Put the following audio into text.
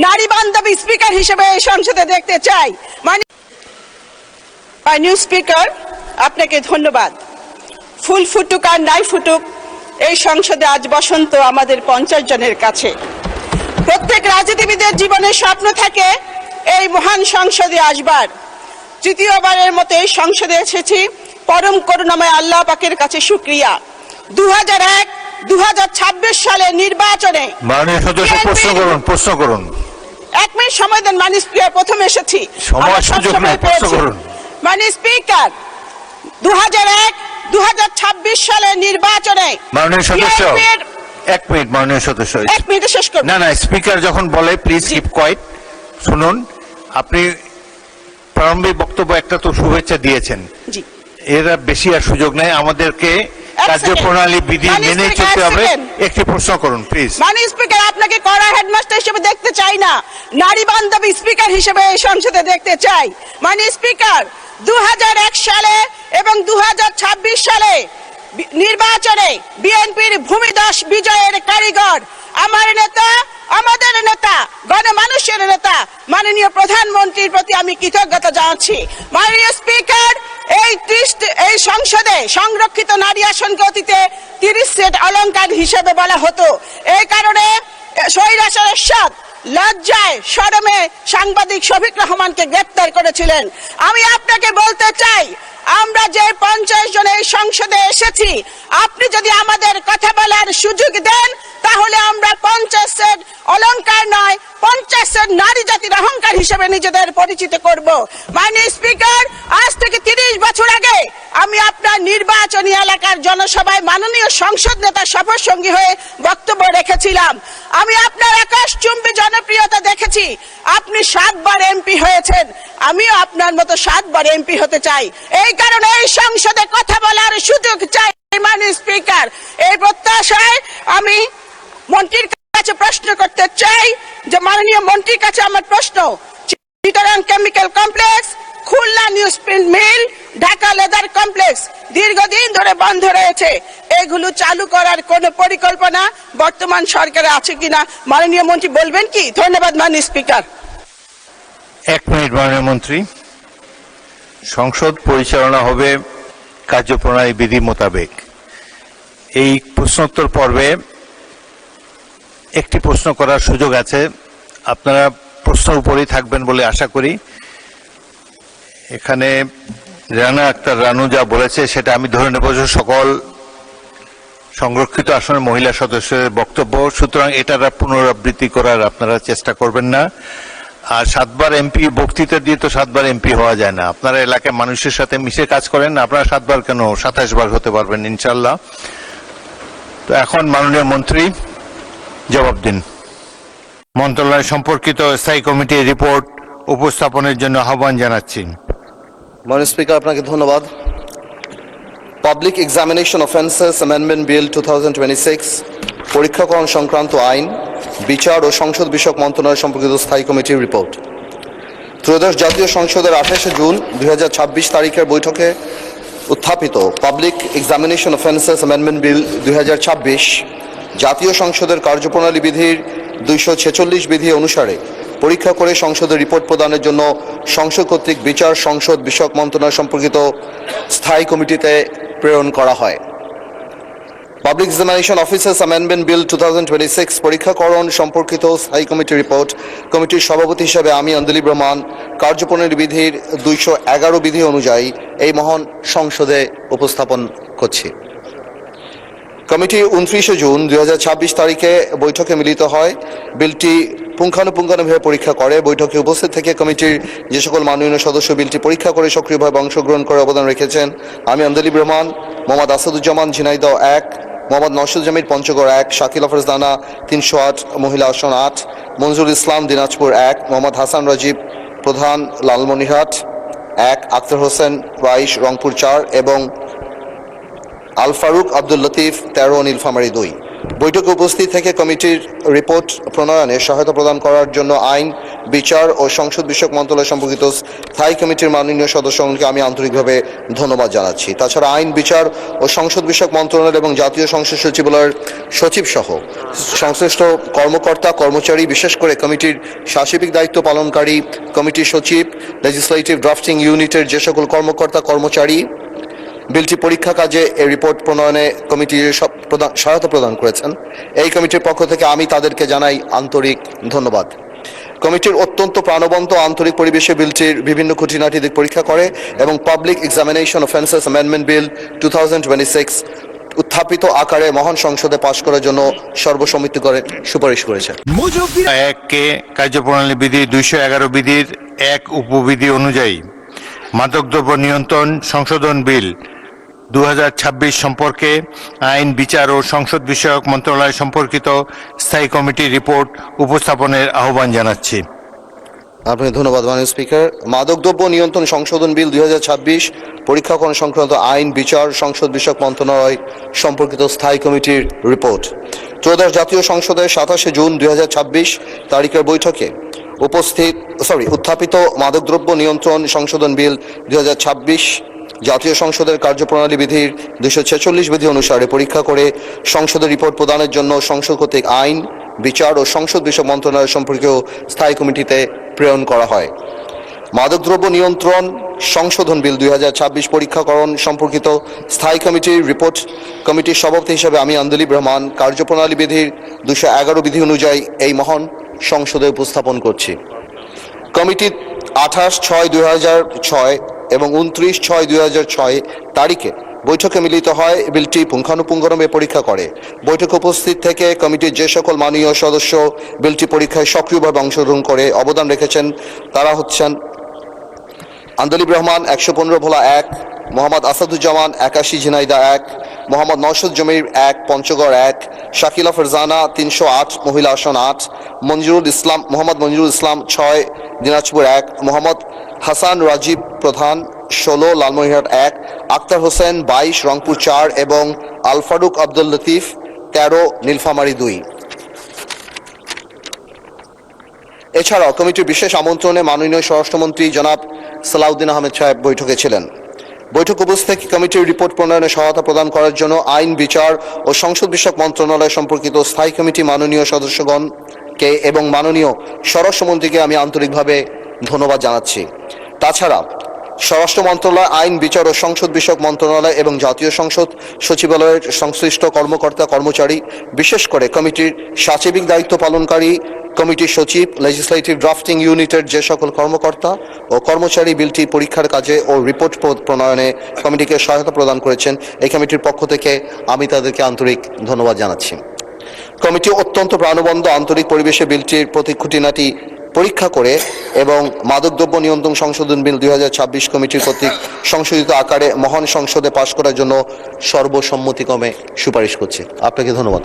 নারী বান্ধবী স্পিকার হিসেবে এই সংসদে দেখতে চাই। মাননীয় স্পিকার, আপনাকে ধন্যবাদ। ফুল ফুটুক আর নাই ফুটুক, এই সংসদে আজ বসন্ত আমাদের 50 জনের কাছে। প্রত্যেক রাজনীতিবিদের জীবনে স্বপ্ন থাকে এই মহান সংসদে আসবার। তৃতীয়বারের মতো এই সংসদে এসেছি, পরম করুণাময় আল্লাহ পাকের কাছে শুকরিয়া। 2001-2026 সালে নির্বাচনে মাননীয় সদস্য প্রশ্ন করুন। 1 মিনিট সময় দেন মাননীয় স্পিকার, প্রথম এসেছি। মাননীয় স্পিকার, 2001-2026 সালে নির্বাচনে মাননীয় সদস্য 1 মিনিট, মাননীয় সদস্য 1 মিনিটে শেষ করুন। না, স্পিকার যখন বলে প্লিজ কিপ কোয়াইট। শুনুন, আপনি প্রারম্ভিক বক্তব্য একটা তো শুভেচ্ছা দিয়েছেন, এরা বেশি আর সুযোগ নেই। আমাদেরকে কার্যপ্রণালী বিধি মেনে চলতে হবে। একটি প্রশ্ন করুন প্লিজ। মাননীয় স্পিকার, আপনাকে কড়া হেডমাস্টার হিসেবে দেখতে চাই না, নারী বান্ধবী স্পিকার হিসেবে এই সংসদে দেখতে চাই। মাননীয় স্পিকার, 2001 সালে এবং 2026 সালে নির্বাচনে বিএনপির ভূমিধস বিজয়ের কারিগর আমার নেতা, আমাদের নেতা, গণমানুষের নেতা মাননীয় প্রধানমন্ত্রীর প্রতি আমি কৃতজ্ঞতা জানাচ্ছি। মাননীয় স্পিকার, এই সংসদে সংরক্ষিত নারী আসনকে অতীতে 30 সেট অলংকার হিসেবে বলা হতো। এই কারণে স্বৈরাচার এরশাদ লজ্জায় শরমে সাংবাদিক শফিক রহমানকে গ্রেপ্তার করেছিলেন। আমি আপনাকে বলতে চাই, আমরা যে 50 জন এই সংসদে এসেছি, আপনি যদি আমাদের কথা বলার সুযোগ দেন তাহলে আমরা 50 সেট অলংকার নয়, 50 সেট নারী জাতির অহংকার হিসেবে নিজেদের পরিচিত করব। মাননীয় স্পিকার, আজ থেকে 30 বছর আগে আমি আপনার নির্বাচনী এলাকার জনসভায় মাননীয় সংসদ নেতার শপথ সঙ্গী হয়ে বক্তব্য রেখেছিলাম। আমি আপনার আকাশচুম্বী জনপ্রিয়তা দেখেছি। আপনি 7 বার এমপি হয়েছেন, আমিও আপনার মতো 7 বার এমপি হতে চাই। এই কারণে এই সংসদে কথা বলার সুযোগ চাই। মাননীয় স্পিকার, এই প্রত্যাশায় আমি মন্ত্রীর কাছে প্রশ্ন করতে চাই যে মাননীয় মন্ত্রীর কাছে আমার প্রশ্ন, Chittagong chemical complex, Khulna news print mill, Dhaka leather complex দীর্ঘদিন ধরে বন্ধ রয়েছে। এগুলো চালু করার কোনো পরিকল্পনা বর্তমান সরকারে আছে কিনা মাননীয় মন্ত্রী বলবেন কি? ধন্যবাদ মাননীয় স্পিকার। 1 মিনিট মাননীয় মন্ত্রী। সংসদ পরিচালনা হবে কার্যপ্রণালী বিধি মোতাবেক। এই প্রশ্নোত্তর পর্বে একটি প্রশ্ন করার সুযোগ আছে, আপনারা প্রশ্নের উপরেই থাকবেন বলে আশা করি। এখানে রানা আক্তার রানু যা বলেছে সেটা আমি ধরে নেব যে সকল সংরক্ষিত আসনের মহিলা সদস্যের বক্তব্য, সুতরাং এটার পুনরাবৃত্তি করার আপনারা চেষ্টা করবেন না। আর 7 বার এমপি বক্তৃতা দিয়ে তো 7 বার এমপি হওয়া যায় না। আপনারা এলাকায় মানুষের সাথে মিশে কাজ করেন, আপনারা 7 বার কেন 27 বার হতে পারবেন ইনশাল্লাহ। তো এখন মাননীয় মন্ত্রী জবাব দিন। মন্ত্রণালয় সম্পর্কিত স্থায়ী কমিটির রিপোর্ট উপস্থাপনের জন্য আহ্বান জানাচ্ছি। মাননীয় স্পিকার, আপনাকে ধন্যবাদ। Public examination offences amendment bill 2026 পরীক্ষাকরণ সংক্রান্ত আইন, বিচার ও সংসদ বিষয়ক মন্ত্রণালয় সম্পর্কিত স্থায়ী কমিটির রিপোর্ট। ত্রয়োদশ জাতীয় সংসদের 28 জুন 2026 তারিখের বৈঠকে উত্থাপিত public examination offences amendment bill 2026 জাতীয় সংসদের কার্যপ্রণালী বিধির 246 বিধি অনুসারে পরীক্ষা করে সংসদে রিপোর্ট প্রদানের জন্য সংসদ কর্তৃক বিচার সংসদ বিষয়ক মন্ত্রণালয় সম্পর্কিত স্থায়ী কমিটিতে প্রেরণ করা হয়। Public examination officers amendment bill 2026 পরীক্ষাকরণ সম্পর্কিত স্থায়ী কমিটির রিপোর্ট কমিটির সভাপতি হিসেবে আমি আন্দলিব রহমান কার্যপ্রণালী বিধির 211 বিধি অনুযায়ী এই মহান সংসদে উপস্থাপন করছি। কমিটি 29 জুন 2026 তারিখে বৈঠকে মিলিত হয়, বিলটি পুঙ্খানুপুঙ্খানুভাবে পরীক্ষা করে। বৈঠকে উপস্থিত থেকে কমিটির যে সকল মাননীয় সদস্য বিলটি পরীক্ষা করে সক্রিয়ভাবে অংশগ্রহণ করে অবদান রেখেছেন, আমি আন্দলিব রহমান, মোহাম্মদ আসাদুজ্জামান ঝিনাইদহ 1, মোহাম্মদ নওশাদ জামিল পঞ্চগড় 1, শাকিল আফরোজ দানা 308 মহিলা আসন 8, মঞ্জুর ইসলাম দিনাজপুর 1, মোহাম্মদ হাসান রাজীব প্রধান লালমনিরহাট 1, আক্তার হোসেন 22 রংপুর 4 এবং আল ফারুক আব্দুল লতিফ 13 নীলফামারী 2। বৈঠকে উপস্থিত থেকে কমিটির রিপোর্ট প্রণয়নে সহায়তা প্রদান করার জন্য আইন, বিচার ও সংসদ বিষয়ক মন্ত্রণালয় সম্পর্কিত স্থায়ী কমিটির মাননীয় সদস্যগণকে আমি আন্তরিকভাবে ধন্যবাদ জানাচ্ছি। তাছাড়া আইন, বিচার ও সংসদ বিষয়ক মন্ত্রণালয় এবং জাতীয় সংসদ সচিবালয়ের সচিব সহ সংশ্লিষ্ট কর্মকর্তা কর্মচারী, বিশেষ করে কমিটির সার্বিক দায়িত্ব পালনকারী, কমিটির সচিব, লেজিসলেটিভ ড্রাফটিং ইউনিটের যে সকল কর্মকর্তা কর্মচারী বিলটি পরীক্ষা কাজে এই রিপোর্ট প্রণয়নে কমিটির সহায়তা প্রদান করেছেন, এই কমিটির পক্ষ থেকে আমি তাদেরকে জানাই আন্তরিক ধন্যবাদ। কমিটির অত্যন্ত প্রাণবন্ত আন্তরিক পরিবেশে বিলটির বিভিন্ন খুঁটিনাটি দিক পরীক্ষা করে এবং public examination offences amendment bill 2026 উত্থাপিত আকারে মহান সংসদে পাশ করার জন্য সর্বসম্মতি করে সুপারিশ করেছে। 1 কার্যপ্রণালী বিধি 211 বিধির 1 উপবিধি অনুযায়ী মাদকদ্রব্য নিয়ন্ত্রণ সংশোধন বিল 2026 সম্পর্কে আইন, বিচার ও সংসদ বিষয়ক মন্ত্রণালয় সম্পর্কিত স্থায়ী কমিটির রিপোর্ট উপস্থাপনের আহ্বান জানাচ্ছি। আপনাকে ধন্যবাদ মাননীয় স্পিকার। মাদকদ্রব্য নিয়ন্ত্রণ সংশোধন বিল 2026 পরীক্ষাকরণ সংক্রান্ত আইন, বিচার, সংসদ বিষয়ক মন্ত্রণালয় সম্পর্কিত স্থায়ী কমিটির রিপোর্ট ত্রয়োদশ জাতীয় সংসদের 27 জুন 2026 তারিখের বৈঠকে উত্থাপিত মাদকদ্রব্য নিয়ন্ত্রণ সংশোধন বিল 2026 জাতীয় সংসদের কার্যপ্রণালী বিধির 246 বিধি অনুসারে পরীক্ষা করে সংসদের রিপোর্ট প্রদানের জন্য সংসদ কর্তৃক আইন, বিচার ও সংসদ বিষয়ক মন্ত্রণালয় সম্পর্কীয় স্থায়ী কমিটিতে প্রেরণ করা হয়। মাদকদ্রব্য নিয়ন্ত্রণ সংশোধন বিল 2026 পরীক্ষাকরণ সম্পর্কিত স্থায়ী কমিটির রিপোর্ট কমিটির সভাপতি হিসেবে আমি আন্দোলিব রহমান কার্যপ্রণালী বিধির 211 বিধি অনুযায়ী এই মহান সংসদে উপস্থাপন করছি। কমিটি 28/6/2006 এবং 29/6/2006 তারিখে বৈঠকে মিলিত হয়, বিলটি পুঙ্খানুপুঙ্খভাবে পরীক্ষা করে। বৈঠকে উপস্থিত থেকে কমিটির যে সকল মাননীয় সদস্য বিলটি পরীক্ষায় সক্রিয়ভাবে অংশগ্রহণ করে অবদান রেখেছেন তারা হচ্ছেন আন্দোলিব রহমান 115 ভোলা 1, মোহাম্মদ আসাদুজ্জামান 81 ঝিনাইদহ 1, মোহাম্মদ নওশাদ জমির 1 পঞ্চগড় 1, শাকিলা ফরজানা 308 মহিলা আসন 8, মোহাম্মদ মঞ্জুরুল ইসলাম 6 দিনাজপুর 1, মোহাম্মদ হাসান রাজীব প্রধান 16 লালমনিরহাট 1, আক্তার হোসেন 22 রংপুর 4 এবং আল ফারুক আব্দুল লতিফ 13 নীলফামারী 2। এছাড়াও কমিটির বিশেষ আমন্ত্রণে মাননীয় স্বরাষ্ট্রমন্ত্রী জনাব সালাউদ্দিন আহমেদ সাহেব বৈঠকে ছিলেন। বৈঠক উপস্থিত কমিটির রিপোর্ট প্রণয়নে সহায়তা প্রদান করার জন্য আইন, বিচার ও সংসদ বিষয়ক মন্ত্রণালয় সম্পর্কিত স্থায়ী কমিটি মাননীয় সদস্যগণকে এবং মাননীয় স্বরাষ্ট্রমন্ত্রীকে আমি আন্তরিকভাবে ধন্যবাদ জানাচ্ছি। তাছাড়া স্বরাষ্ট্র মন্ত্রণালয়, আইন, বিচার ও সংসদ বিষয়ক মন্ত্রণালয় এবং জাতীয় সংসদ সচিবালয়ের সংশ্লিষ্ট কর্মকর্তা কর্মচারী, বিশেষ করে কমিটির সার্বিক দায়িত্ব পালনকারী, কমিটির সচিব, লেজিসলেটিভ ড্রাফটিং ইউনিটের যে সকল কর্মকর্তা ও কর্মচারী বিলটি পরীক্ষার কাজে ও রিপোর্ট প্রণয়নে কমিটিকে সহায়তা প্রদান করেছেন, এই কমিটির পক্ষ থেকে আমি তাদেরকে আন্তরিক ধন্যবাদ জানাচ্ছি। কমিটি অত্যন্ত প্রাণবন্ত আন্তরিক পরিবেশে বিলটির প্রতি খুঁটিনাটি পরীক্ষা করে এবং মাদকদ্রব্য নিয়ন্ত্রণ সংশোধন বিল 2026 কমিটির কর্তৃক সংশোধিত আকারে মহান সংসদে পাশ করার জন্য সর্বসম্মতিক্রমে সুপারিশ করছি। আপনাকে ধন্যবাদ।